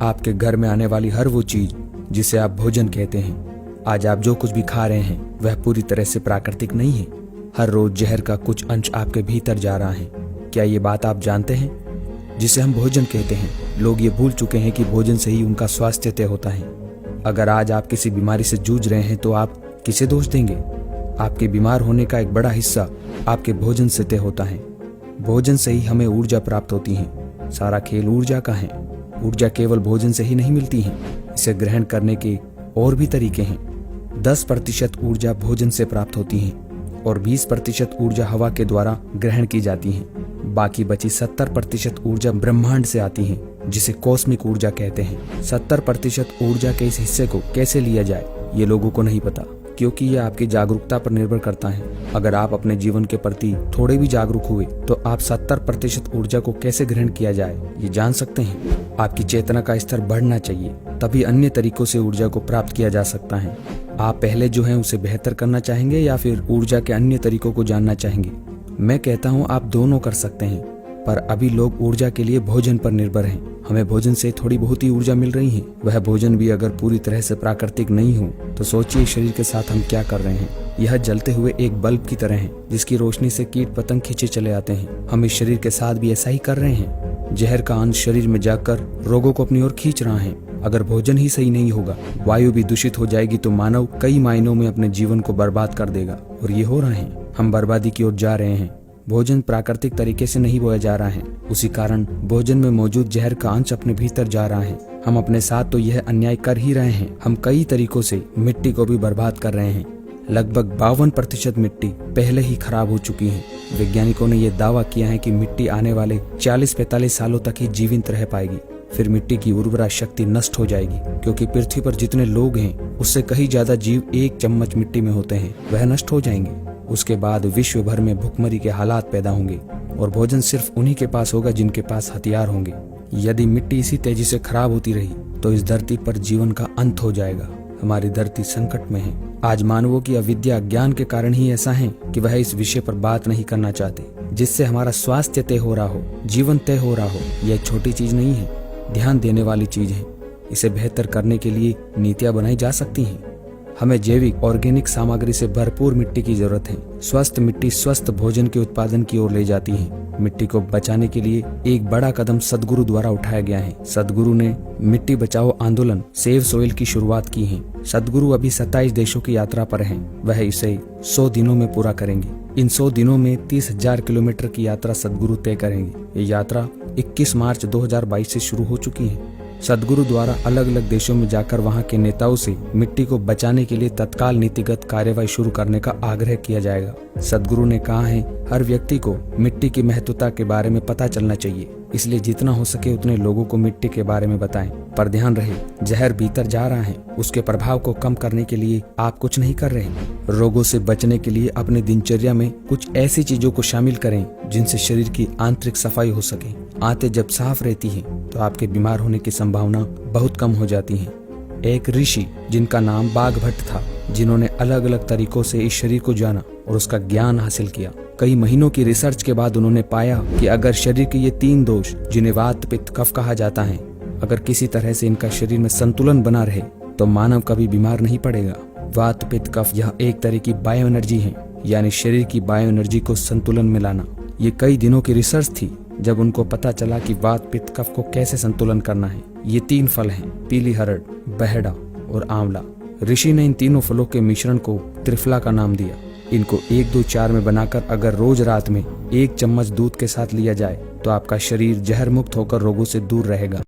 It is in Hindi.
आपके घर में आने वाली हर वो चीज जिसे आप भोजन कहते हैं। आज आप जो कुछ भी खा रहे हैं वह पूरी तरह से प्राकृतिक नहीं है। हर रोज जहर का कुछ अंश आपके भीतर जा रहा है। क्या ये बात आप जानते हैं? जिसे हम भोजन कहते हैं, लोग ये भूल चुके हैं कि भोजन से ही उनका स्वास्थ्य तय होता है। अगर आज आप किसी बीमारी से जूझ रहे हैं तो आप किसे दोष देंगे? आपके बीमार होने का एक बड़ा हिस्सा आपके भोजन से तय होता है। भोजन से ही हमें ऊर्जा प्राप्त होती है। सारा खेल ऊर्जा का है। ऊर्जा केवल भोजन से ही नहीं मिलती है, इसे ग्रहण करने के और भी तरीके हैं। 10% ऊर्जा भोजन से प्राप्त होती है और 20% ऊर्जा हवा के द्वारा ग्रहण की जाती है। बाकी बची 70% ऊर्जा ब्रह्मांड से आती है, जिसे कॉस्मिक ऊर्जा कहते हैं। 70% ऊर्जा के इस हिस्से को कैसे लिया जाए ये लोगों को नहीं पता, क्योंकि यह आपकी जागरूकता पर निर्भर करता है। अगर आप अपने जीवन के प्रति थोड़े भी जागरूक हुए तो आप 70% ऊर्जा को कैसे ग्रहण किया जाए ये जान सकते हैं। आपकी चेतना का स्तर बढ़ना चाहिए, तभी अन्य तरीकों से ऊर्जा को प्राप्त किया जा सकता है। आप पहले जो है उसे बेहतर करना चाहेंगे या फिर ऊर्जा के अन्य तरीकों को जानना चाहेंगे? मैं कहता हूँ आप दोनों कर सकते हैं, पर अभी लोग ऊर्जा के लिए भोजन पर निर्भर हैं। हमें भोजन से थोड़ी बहुत ही ऊर्जा मिल रही है। वह भोजन भी अगर पूरी तरह से प्राकृतिक नहीं हो तो सोचिए शरीर के साथ हम क्या कर रहे हैं। यह जलते हुए एक बल्ब की तरह है जिसकी रोशनी से कीट पतंग खींचे चले आते हैं। हम इस शरीर के साथ भी ऐसा ही कर रहे हैं। जहर का अंश शरीर में जाकर रोगों को अपनी ओर खींच रहा है। अगर भोजन ही सही नहीं होगा, वायु भी दूषित हो जाएगी तो मानव कई मायनों में अपने जीवन को बर्बाद कर देगा, और ये हो रहा है। हम बर्बादी की ओर जा रहे हैं। भोजन प्राकृतिक तरीके से नहीं बोया जा रहा है, उसी कारण भोजन में मौजूद जहर का अंश अपने भीतर जा रहा है। हम अपने साथ तो यह अन्याय कर ही रहे हैं। हम कई तरीकों से मिट्टी को भी बर्बाद कर रहे हैं। लगभग 52% मिट्टी पहले ही खराब हो चुकी है। वैज्ञानिकों ने यह दावा किया है कि मिट्टी आने वाले 40-45 सालों तक ही जीवित रह पाएगी। फिर मिट्टी की उर्वरा शक्ति नष्ट हो जाएगी, क्योंकि पृथ्वी पर जितने लोग हैं उससे कहीं ज्यादा जीव 1 चम्मच मिट्टी में होते हैं, वह नष्ट हो जाएंगे। उसके बाद विश्व भर में भुखमरी के हालात पैदा होंगे और भोजन सिर्फ उन्हीं के पास होगा जिनके पास हथियार होंगे। यदि मिट्टी इसी तेजी से खराब होती रही तो इस धरती पर जीवन का अंत हो जाएगा। हमारी धरती संकट में है। आज मानवों की अविद्या ज्ञान के कारण ही ऐसा है कि वह इस विषय पर बात नहीं करना चाहते, जिससे हमारा स्वास्थ्य तय हो रहा हो, जीवन तय हो रहा हो। यह एक छोटी चीज नहीं है, ध्यान देने वाली चीज है। इसे बेहतर करने के लिए नीतियां बनाई जा सकती हैं। हमें जैविक ऑर्गेनिक सामग्री से भरपूर मिट्टी की जरूरत है। स्वस्थ मिट्टी स्वस्थ भोजन के उत्पादन की ओर ले जाती है। मिट्टी को बचाने के लिए एक बड़ा कदम सदगुरु द्वारा उठाया गया है। सदगुरु ने मिट्टी बचाओ आंदोलन सेव सोइल की शुरुआत की है। सदगुरु अभी 27 देशों की यात्रा पर हैं। वह इसे 100 दिनों में पूरा करेंगे। इन 100 दिनों में 30,000 किलोमीटर की यात्रा सदगुरु तय करेंगे। ये यात्रा 21 मार्च 2022 से शुरू हो चुकी है। सदगुरु द्वारा अलग अलग देशों में जाकर वहां के नेताओं से मिट्टी को बचाने के लिए तत्काल नीतिगत कार्यवाही शुरू करने का आग्रह किया जाएगा। सदगुरु ने कहा है, हर व्यक्ति को मिट्टी की महत्वता के बारे में पता चलना चाहिए, इसलिए जितना हो सके उतने लोगों को मिट्टी के बारे में बताएं। पर ध्यान रहे, जहर भीतर जा रहा है, उसके प्रभाव को कम करने के लिए आप कुछ नहीं कर रहे। रोगों से बचने के लिए अपनी दिनचर्या में कुछ ऐसी चीजों को शामिल करें जिनसे शरीर की आंतरिक सफाई हो सके। आंतें जब साफ रहती हैं तो आपके बीमार होने की संभावना बहुत कम हो जाती है। एक ऋषि जिनका नाम बाघभट्ट था, जिन्होंने अलग अलग तरीकों से इस शरीर को जाना और उसका ज्ञान हासिल किया। कई महीनों की रिसर्च के बाद उन्होंने पाया कि अगर शरीर के ये 3 दोष, जिन्हें वात पित्त कफ कहा जाता है, अगर किसी तरह से इनका शरीर में संतुलन बना रहे तो मानव कभी बीमार नहीं पड़ेगा। वात पित्त कफ यह एक तरह की बायो एनर्जी है, यानी शरीर की बायो एनर्जी को संतुलन में लाना। ये कई दिनों की रिसर्च थी जब उनको पता चला कि वात पित्त कफ को कैसे संतुलन करना है। ये 3 फल हैं, पीली हरड़, बहेड़ा और आंवला। ऋषि ने इन तीनों फलों के मिश्रण को त्रिफला का नाम दिया। इनको 1-2-4 में बनाकर अगर रोज रात में 1 चम्मच दूध के साथ लिया जाए तो आपका शरीर जहर मुक्त होकर रोगों से दूर रहेगा।